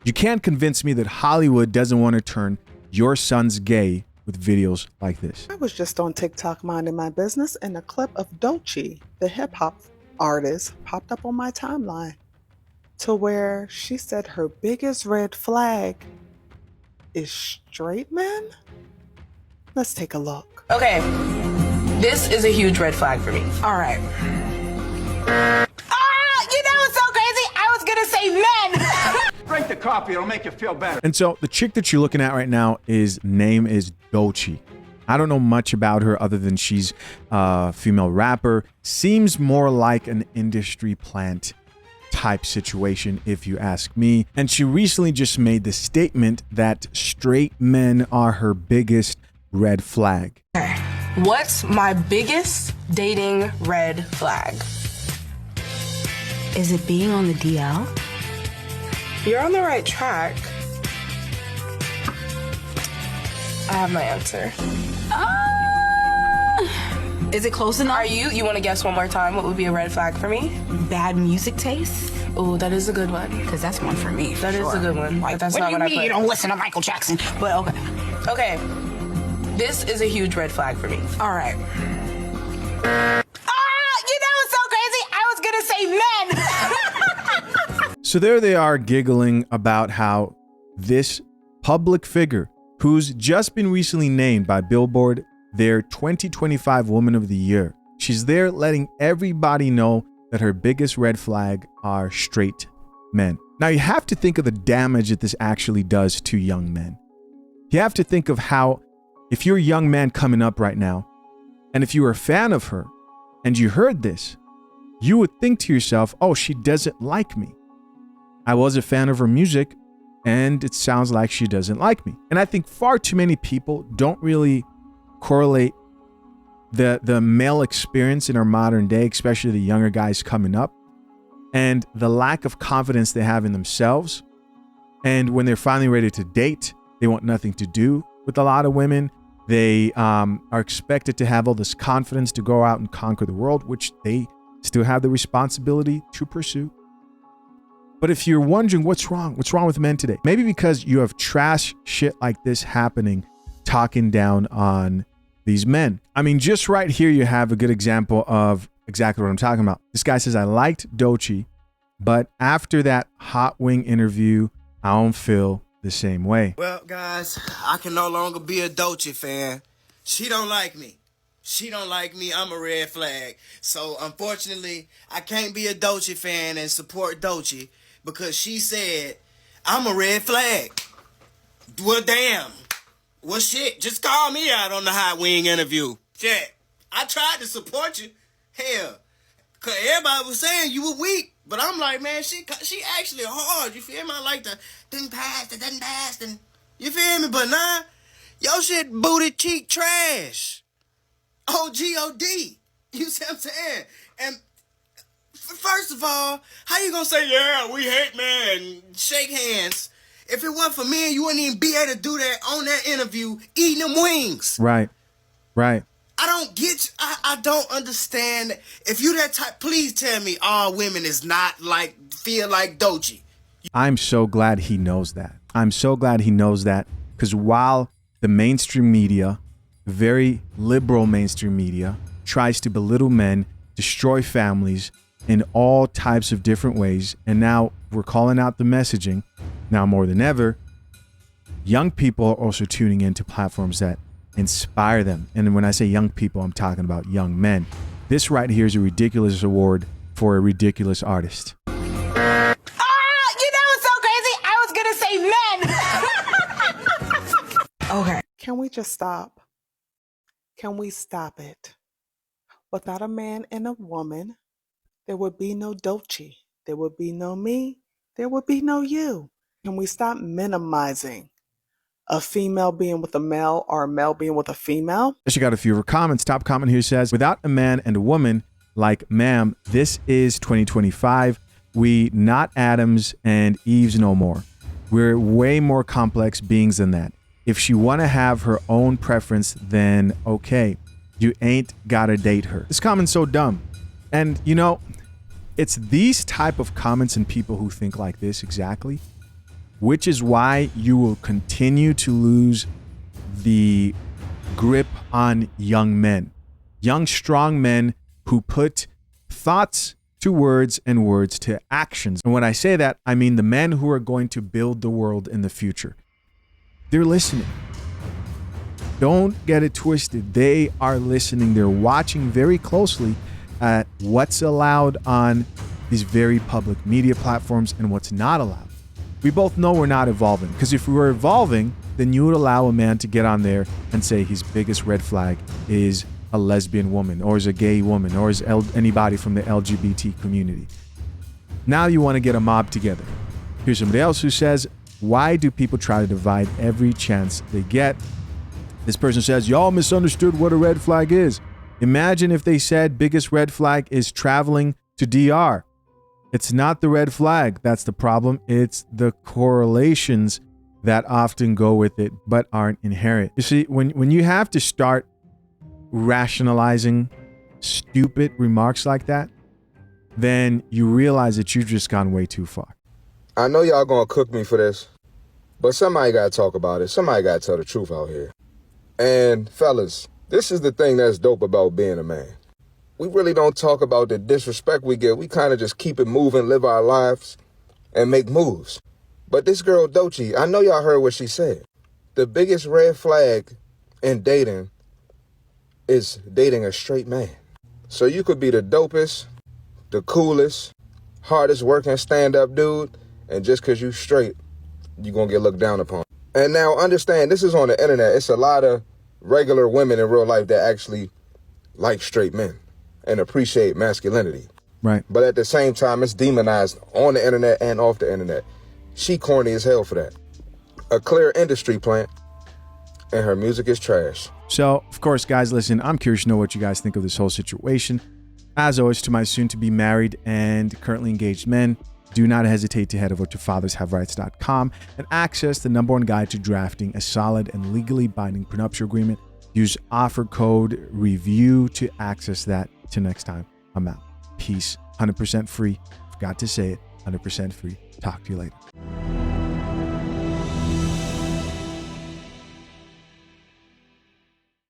You can't convince me that Hollywood doesn't want to turn your sons gay with videos like this. I was just on TikTok minding my business and a clip of Doechii, the hip hop artist, popped up on my timeline to where she said her biggest red flag is straight men. Let's take a look. Okay, this is a huge red flag for me. All right. You know what's so crazy? I was gonna say men. Drink the coffee, it'll make you feel better. And so the chick that you're looking at right now name is Doechii. I don't know much about her other than she's a female rapper. Seems more like an industry plant type situation, if you ask me. And she recently just made the statement that straight men are her biggest red flag. What's my biggest dating red flag? Is it being on the DL? You're on the right track. I have my answer. Is it close enough? You want to guess one more time what would be a red flag for me? Bad music taste? Oh, that is a good one. Because that's one for me. That is a good one. Like, But that's what not do you what I mean put. you don't listen to Michael Jackson? But okay. Okay, this is a huge red flag for me. All right. You know what's so crazy? I was gonna say men. So there they are giggling about how this public figure, who's just been recently named by Billboard their 2025 Woman of the Year, she's there letting everybody know that her biggest red flag are straight men. Now you have to think of the damage that this actually does to young men. You have to think of how, if you're a young man coming up right now, and if you were a fan of her and you heard this, you would think to yourself, oh, she doesn't like me. I was a fan of her music and it sounds like she doesn't like me. And I think far too many people don't really correlate the male experience in our modern day, especially the younger guys coming up, and the lack of confidence they have in themselves. And when they're finally ready to date, they want nothing to do with a lot of women. They are expected to have all this confidence to go out and conquer the world, which they still have the responsibility to pursue. But if you're wondering what's wrong with men today, maybe because you have trash shit like this happening, talking down on these men. I mean, just right here, you have a good example of exactly what I'm talking about. This guy says, I liked Doechii, but after that Hot Wing interview, I don't feel the same way. Well, guys, I can no longer be a Doechii fan. She don't like me. She don't like me. I'm a red flag. So, unfortunately, I can't be a Doechii fan and support Doechii because she said, I'm a red flag. Well, damn. Well, shit, just call me out on the Hot Wing interview. Shit, I tried to support you. Hell, because everybody was saying you were weak. But I'm like, man, she actually hard. You feel me? I like the didn't pass, and you feel me? But nah, your shit booty cheek trash. OGOD. You see what I'm saying? And first of all, how you gonna say, yeah, we hate man, shake hands? If it wasn't for me, you wouldn't even be able to do that on that interview, eating them wings. Right. I don't get you. I don't understand. If you that type, please tell me all women is not like, feel like Doechii. I'm so glad he knows that. I'm so glad he knows that, because while the mainstream media, very liberal mainstream media, tries to belittle men, destroy families in all types of different ways, and now we're calling out the messaging, now more than ever, young people are also tuning into platforms that inspire them. And when I say young people, I'm talking about young men. This right here is a ridiculous award for a ridiculous artist. You know what's so crazy? I was gonna say men. Okay. Can we just stop? Can we stop it? Without a man and a woman, there would be no Doechii. There would be no me. There would be no you. Can we stop minimizing a female being with a male or a male being with a female? She got a few of her comments. Top comment here says, without a man and a woman, like, ma'am, this is 2025. We not Adams and Eves no more. We're way more complex beings than that. If she want to have her own preference, then okay. You ain't gotta date her. This comment's so dumb. And you know, it's these type of comments and people who think like this exactly which is why you will continue to lose the grip on young men, young, strong men who put thoughts to words and words to actions. And when I say that, I mean the men who are going to build the world in the future. They're listening. Don't get it twisted. They are listening. They're watching very closely at what's allowed on these very public media platforms and what's not allowed. We both know we're not evolving, because if we were evolving, then you would allow a man to get on there and say his biggest red flag is a lesbian woman, or is a gay woman, or is anybody from the LGBT community. Now you want to get a mob together. Here's somebody else who says, why do people try to divide every chance they get? This person says, y'all misunderstood what a red flag is. Imagine if they said biggest red flag is traveling to DR. It's not the red flag that's the problem. It's the correlations that often go with it but aren't inherent. You see, when you have to start rationalizing stupid remarks like that, then you realize that you've just gone way too far. I know y'all gonna cook me for this, but somebody gotta talk about it. Somebody gotta tell the truth out here. And fellas, this is the thing that's dope about being a man. We really don't talk about the disrespect we get. We kind of just keep it moving, live our lives, and make moves. But this girl, Doechii, I know y'all heard what she said. The biggest red flag in dating is dating a straight man. So you could be the dopest, the coolest, hardest working stand-up dude, and just because you straight, you're going to get looked down upon. And now understand, this is on the internet. It's a lot of regular women in real life that actually like straight men and appreciate masculinity. Right. But at the same time, it's demonized on the internet and off the internet. She corny as hell for that. A clear industry plant, and her music is trash. So, of course, guys, listen, I'm curious to know what you guys think of this whole situation. As always, to my soon-to-be married and currently engaged men, do not hesitate to head over to fathershaverights.com and access the #1 guide to drafting a solid and legally binding prenuptial agreement. Use offer code REVIEW to access that. Till next time, I'm out. Peace. 100% free. Forgot to say it. 100% free. Talk to you later.